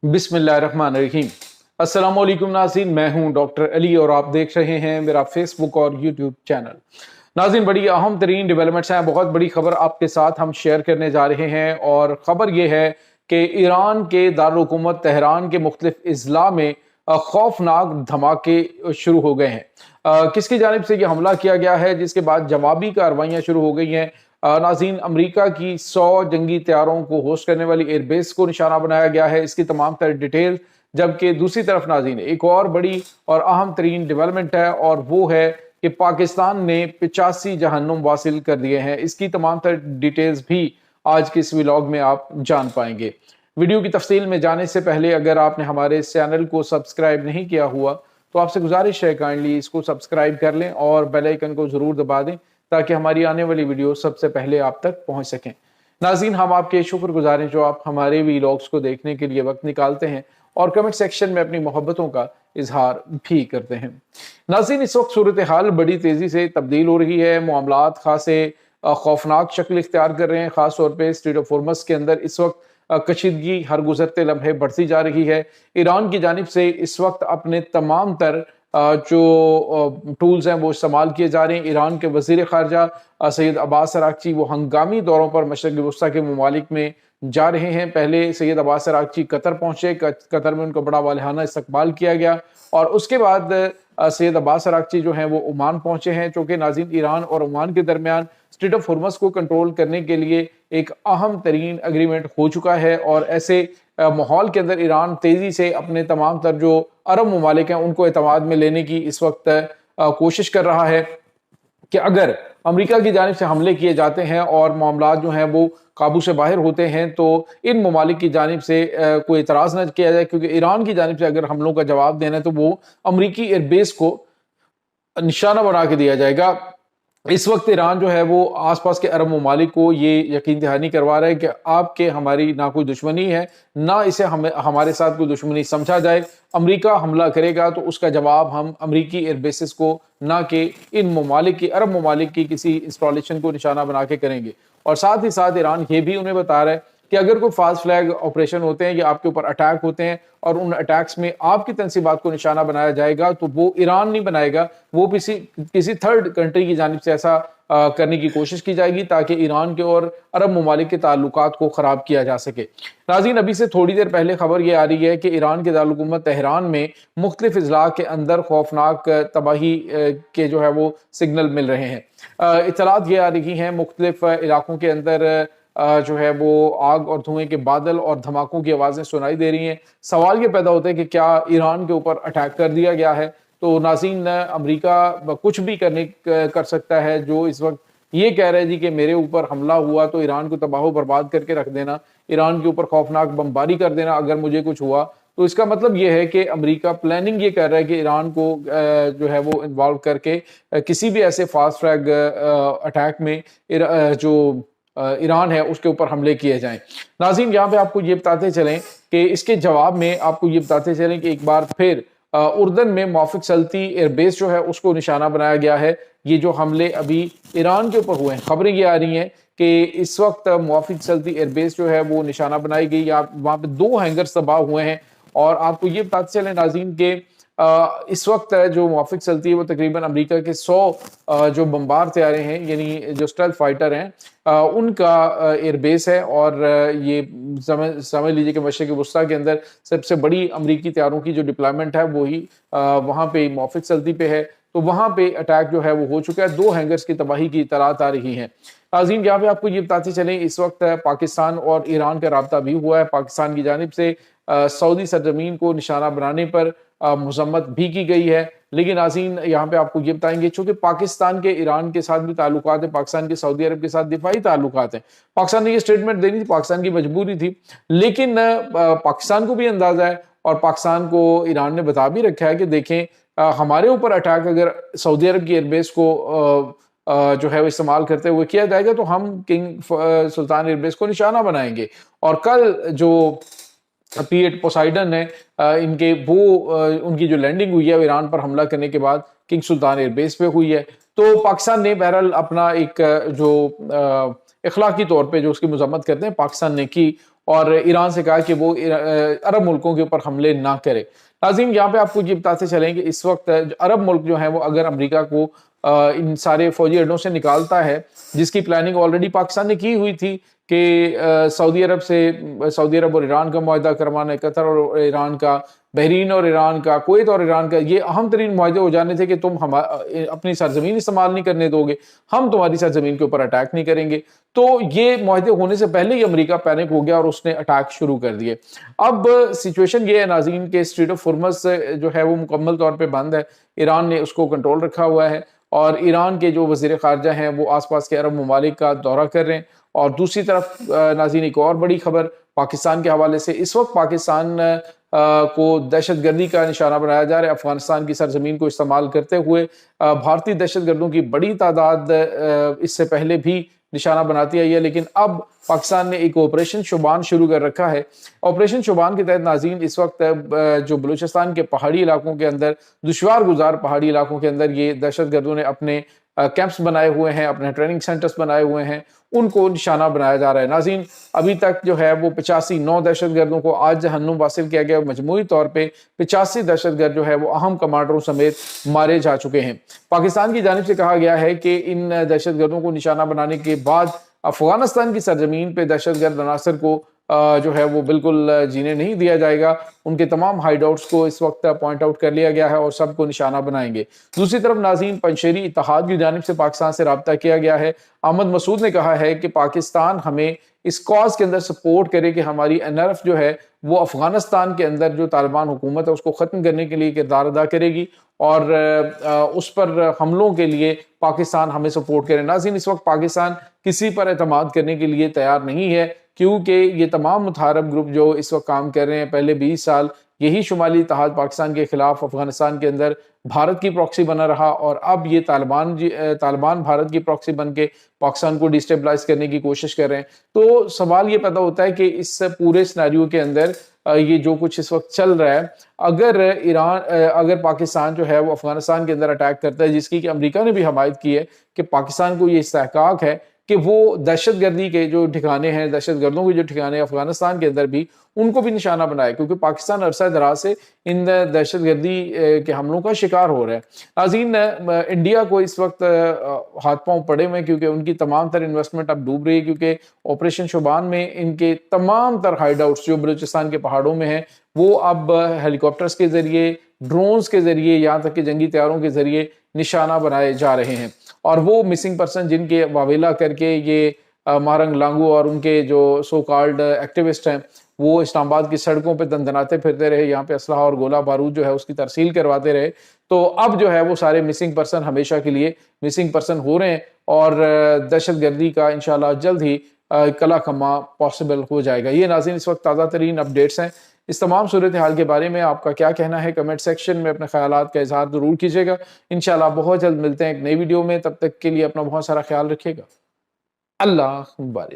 बिस्मिल्लाहिर्रहमानिर्रहीम। अस्सलाम वालेकुम नाज़रीन, मैं हूं डॉक्टर अली और आप देख रहे हैं मेरा फेसबुक और यूट्यूब चैनल। नाज़रीन, बड़ी अहम तरीन डेवलपमेंट्स हैं, बहुत बड़ी खबर आपके साथ हम शेयर करने जा रहे हैं और ख़बर यह है कि ईरान के दारुल हुकूमत तेहरान के मुख्तलिफ अजला में खौफनाक धमाके शुरू हो गए हैं। किसकी जानिब से ये हमला किया गया है, जिसके बाद जवाबी कार्रवाइयाँ शुरू हो गई हैं। नाज़रीन, अमरीका की 100 जंगी तैयारों को होस्ट करने वाली एयरबेस को निशाना बनाया गया है, इसकी तमाम तर डिटेल। जबकि दूसरी तरफ नाज़रीन, एक और बड़ी और अहम तरीन डेवलपमेंट है और वो है कि पाकिस्तान ने 85 जहन्नुम वासिल कर दिए हैं। इसकी तमाम तर डिटेल्स भी आज के इस व्लॉग में आप जान पाएंगे। वीडियो की तफसील में जाने से पहले अगर आपने हमारे इस चैनल को सब्सक्राइब नहीं किया हुआ तो आपसे गुजारिश है काइंडली इसको सब्सक्राइब कर लें और बेल आइकन को ज़रूर दबा दें ताकि हमारी आने वाली वीडियो सबसे पहले आप तक पहुंच सकें। नाज़रीन, हम आपके शुक्रगुजार हैं जो आप हमारे व्लॉग्स को देखने के लिए वक्त निकालते हैं और कमेंट सेक्शन में अपनी मोहब्बतों का इजहार भी करते हैं। नाज़रीन, इस वक्त सूरत हाल बड़ी तेज़ी से तब्दील हो रही है। मामलात खासे खौफनाक शक्ल इख्तियार कर रहे हैं। ख़ास तौर पर स्ट्रेट ऑफ होर्मुज़ के अंदर इस वक्त कशीदगी हर गुजरते लम्हे बढ़ती जा रही है। ईरान की जानिब से इस वक्त अपने तमाम तर जो टूल्स हैं वो इस्तेमाल किए जा रहे हैं। ईरान के वज़ीर ख़ारजा सैयद अब्बास अराग़ची वो हंगामी दौरों पर मशरिक़ वस्ता के ममालिक में जा रहे हैं। पहले सैयद अब्बास अराग़ची कतर पहुंचे, कतर में उनका बड़ा वालिहाना इस्तकबाल किया गया और उसके बाद सैयद अब्बास अराग़ची जो हैं वो ओमान पहुंचे हैं। चूँकि नाज़रीन, ईरान और ओमान के दरमियान स्ट्रेट ऑफ होर्मुज़ को कंट्रोल करने के लिए एक अहम तरीन एग्रीमेंट हो चुका है और ऐसे माहौल के अंदर ईरान तेज़ी से अपने तमाम तर जो अरब ममालिक हैं उनको एतमाद में लेने की इस वक्त कोशिश कर रहा है कि अगर अमेरिका की जानिब से हमले किए जाते हैं और मामला जो हैं वो काबू से बाहर होते हैं तो इन ममालिक की जानिब से कोई एतराज़ न किया जाए, क्योंकि ईरान की जानिब से अगर हमलों का जवाब देना है तो वो अमरीकी एयरबेस को निशाना बना के दिया जाएगा। इस वक्त ईरान जो है वो आसपास के अरब ममालिक को ये यकीन दहानी करवा रहा है कि आपके हमारी ना कोई दुश्मनी है, ना इसे हमारे साथ कोई दुश्मनी समझा जाए। अमेरिका हमला करेगा तो उसका जवाब हम अमरीकी एयरबेसिस को, ना कि इन ममालिक की, अरब ममालिक की किसी इंस्टॉलेशन को निशाना बना के करेंगे। और साथ ही साथ ईरान ये भी उन्हें बता रहा है कि अगर कोई फास्ट फ्लैग ऑपरेशन होते हैं या आपके ऊपर अटैक होते हैं और उन अटैक्स में आपकी तंसीबात को निशाना बनाया जाएगा तो वो ईरान नहीं बनाएगा, वो किसी थर्ड कंट्री की जानिब से ऐसा करने की कोशिश की जाएगी ताकि ईरान के और अरब ममालिक के ताल्लुकात को ख़राब किया जा सके। नाज़रीन, अभी से थोड़ी देर पहले खबर ये आ रही है कि ईरान के दारुल हुकूमत तेहरान में मुख्तलिफ अजला के अंदर खौफनाक तबाही के जो है वो सिग्नल मिल रहे हैं। इत्तलात ये आ रही हैं मुख्तलिफ इलाकों के अंदर जो है वो आग और धुएं के बादल और धमाकों की आवाज़ें सुनाई दे रही हैं। सवाल ये पैदा होता है कि क्या ईरान के ऊपर अटैक कर दिया गया है? तो नाज़रीन, अमेरिका कुछ भी कर सकता है। जो इस वक्त ये कह रहा है जी कि मेरे ऊपर हमला हुआ तो ईरान को तबाह बर्बाद करके रख देना, ईरान के ऊपर खौफनाक बमबारी कर देना अगर मुझे कुछ हुआ, तो इसका मतलब ये है कि अमेरिका प्लानिंग ये कर रहा है कि ईरान को जो है वो इन्वॉल्व करके किसी भी ऐसे फास्ट ट्रैक अटैक में जो ईरान है उसके ऊपर हमले किए जाएं। नाज़रीन, यहाँ पे आपको ये बताते चलें कि इसके जवाब में आपको ये बताते चलें कि एक बार फिर उर्दन में मौफिक सल्ती एयरबेस जो है उसको निशाना बनाया गया है। ये जो हमले अभी ईरान के ऊपर हुए हैं, खबरें ये आ रही हैं कि इस वक्त मौफिक सल्ती एयरबेस जो है वो निशाना बनाई गई, या वहाँ पे 2 हैंगर्स तबाह हुए हैं। और आपको ये बताते चलें नाज़रीन के इस वक्त जो मौफिक चलती है वो तकरीबन अमेरिका के 100 जो बम्बार तैयारे हैं, यानी जो स्टेल्थ फाइटर हैं, उनका एयरबेस है। और ये समझ लीजिए कि मशरिक़ वस्ता के अंदर सबसे बड़ी अमेरिकी तैयारों की जो डिप्लॉयमेंट है वही वहाँ पे मौफिक चलती पे है। तो वहाँ पे अटैक जो है वो हो चुका है। 2 हैंगर्स की तबाही की इत्तलात आ रही हैं। नाज़रीन, यहाँ पे आपको ये बताते चलें इस वक्त पाकिस्तान और ईरान का राब्ता भी हुआ है। पाकिस्तान की जानिब से सऊदी सरजमीन को निशाना बनाने पर मज़म्मत भी की गई है। लेकिन नाज़रीन, यहाँ पे आपको ये बताएंगे चूँकि पाकिस्तान के ईरान के साथ भी ताल्लुकात है, पाकिस्तान के सऊदी अरब के साथ दिफाई ताल्लुकात हैं। पाकिस्तान ने ये स्टेटमेंट देनी थी, पाकिस्तान की मजबूरी थी, लेकिन पाकिस्तान को भी अंदाज़ा है और पाकिस्तान को ईरान ने बता भी रखा है कि देखें हमारे ऊपर अटैक अगर सऊदी अरब की एयरबेस को जो है वो इस्तेमाल करते हुए किया जाएगा तो हम किंग सुल्तान एयरबेस को निशाना बनाएंगे। और कल जो P8 पोसाइडन है, इनके वो उनकी जो लैंडिंग हुई है ईरान पर हमला करने के बाद किंग सुल्तान एयरबेस पे हुई है। तो पाकिस्तान ने बहरहाल अपना एक जो इखलाकी तौर पे जो उसकी मजम्मत करते हैं पाकिस्तान ने की اور ایران سے کہا کہ وہ عرب ملکوں کے اوپر حملے نہ کرے۔ ناظرین یہاں پہ آپ کو یہ بتاتے چلیں کہ اس وقت عرب ملک جو ہیں وہ اگر امریکہ کو ان سارے فوجی اڈوں سے نکالتا ہے، جس کی پلاننگ آلریڈی پاکستان نے کی ہوئی تھی کہ سعودی عرب اور ایران کا معاہدہ کروانا، قطر اور ایران کا، بحرین اور ایران کا، کویت اور ایران کا، یہ اہم ترین معاہدے ہو جانے تھے کہ تم اپنی سرزمین استعمال نہیں کرنے دو گے، ہم تمہاری سرزمین کے اوپر اٹیک نہیں کریں گے۔ تو یہ معاہدے ہونے سے پہلے ہی امریکہ پینک ہو گیا اور اس نے اٹیک شروع کر دیے۔ اب سچویشن یہ ہے ناظرین کہ اسٹریٹ آف ہرمز جو ہے وہ مکمل طور پہ بند ہے، ایران نے اس کو کنٹرول رکھا ہوا ہے، اور ایران کے جو وزیر خارجہ ہیں وہ آس پاس کے عرب ممالک کا دورہ کر رہے ہیں۔ اور دوسری طرف ناظرین ایک اور بڑی خبر پاکستان کے حوالے سے، اس وقت پاکستان کو دہشت گردی کا نشانہ بنایا جا رہا ہے۔ افغانستان کی سرزمین کو استعمال کرتے ہوئے بھارتی دہشت گردوں کی بڑی تعداد اس سے پہلے بھی نشانہ بناتی آئی ہے، لیکن اب پاکستان نے ایک آپریشن شوبان شروع کر رکھا ہے۔ آپریشن شوبان کے تحت ناظرین اس وقت جو بلوچستان کے پہاڑی علاقوں کے اندر، دشوار گزار پہاڑی علاقوں کے اندر یہ دہشت گردوں نے اپنے کیمپس بنائے ہوئے ہیں، اپنے ٹریننگ سینٹرز بنائے ہوئے ہیں، ان کو نشانہ بنایا جا رہا ہے۔ ناظرین ابھی تک جو ہے وہ 85 دہشت گردوں کو آج جہنم حاصل کیا گیا، مجموعی طور پہ 85 دہشت گرد جو ہے وہ اہم کمانڈروں سمیت مارے جا چکے ہیں۔ پاکستان کی جانب سے کہا گیا ہے کہ ان دہشت گردوں کو نشانہ بنانے کے بعد افغانستان کی سرزمین پہ دہشت گرد عناصر کو جو ہے وہ بالکل جینے نہیں دیا جائے گا۔ ان کے تمام ہائیڈ آؤٹس کو اس وقت پوائنٹ آؤٹ کر لیا گیا ہے اور سب کو نشانہ بنائیں گے۔ دوسری طرف ناظرین پنشیری اتحاد کی جانب سے پاکستان سے رابطہ کیا گیا ہے۔ احمد مسعود نے کہا ہے کہ پاکستان ہمیں اس کاز کے اندر سپورٹ کرے کہ ہماری NRF جو ہے وہ افغانستان کے اندر جو طالبان حکومت ہے اس کو ختم کرنے کے لیے کردار ادا کرے گی، اور اس پر حملوں کے لیے پاکستان ہمیں سپورٹ کرے۔ ناظرین اس وقت پاکستان کسی پر اعتماد کرنے کے لیے تیار نہیں ہے، کیونکہ یہ تمام متحارب گروپ جو اس وقت کام کر رہے ہیں، پہلے 20 سال یہی شمالی اتحاد پاکستان کے خلاف افغانستان کے اندر بھارت کی پراکسی بنا رہا، اور اب یہ طالبان بھارت کی پراکسی بن کے پاکستان کو ڈیسٹیبلائز کرنے کی کوشش کر رہے ہیں۔ تو سوال یہ پیدا ہوتا ہے کہ اس پورے سیناریو کے اندر یہ جو کچھ اس وقت چل رہا ہے، اگر پاکستان جو ہے وہ افغانستان کے اندر اٹیک کرتا ہے، جس کی کہ امریکہ نے بھی حمایت کی ہے کہ پاکستان کو یہ استحقاق ہے کہ وہ دہشت گردی کے جو ٹھکانے ہیں، دہشت گردوں کے جو ٹھکانے ہیں افغانستان کے اندر بھی، ان کو بھی نشانہ بنائے، کیونکہ پاکستان عرصہ دراز سے ان دہشت گردی کے حملوں کا شکار ہو رہا ہے۔ ناظرین انڈیا کو اس وقت ہاتھ پاؤں پڑے ہوئے ہیں، کیونکہ ان کی تمام تر انویسٹمنٹ اب ڈوب رہی ہے، کیونکہ آپریشن شوبان میں ان کے تمام تر ہائیڈ آؤٹس جو بلوچستان کے پہاڑوں میں ہیں وہ اب ہیلی کاپٹرز کے ذریعے، ڈرونز کے ذریعے، یہاں تک کہ جنگی طیاروں کے ذریعے نشانہ بنائے جا رہے ہیں۔ اور وہ مسنگ پرسن جن کے واویلا کر کے یہ مارنگ لانگو اور ان کے جو سو کالڈ ایکٹیوسٹ ہیں وہ اسلام آباد کی سڑکوں پہ دندناتے پھرتے رہے، یہاں پہ اسلحہ اور گولہ بارود جو ہے اس کی ترسیل کرواتے رہے، تو اب جو ہے وہ سارے مسنگ پرسن ہمیشہ کے لیے مسنگ پرسن ہو رہے ہیں، اور دہشت گردی کا انشاءاللہ جلد ہی کلا کما پاسبل ہو جائے گا۔ یہ ناظرین اس وقت تازہ ترین اپڈیٹس ہیں۔ اس تمام صورتحال کے بارے میں آپ کا کیا کہنا ہے؟ کمنٹ سیکشن میں اپنے خیالات کا اظہار ضرور کیجیے گا۔ انشاءاللہ بہت جلد ملتے ہیں ایک نئی ویڈیو میں، تب تک کے لیے اپنا بہت سارا خیال رکھیے گا۔ اللہ مبارک۔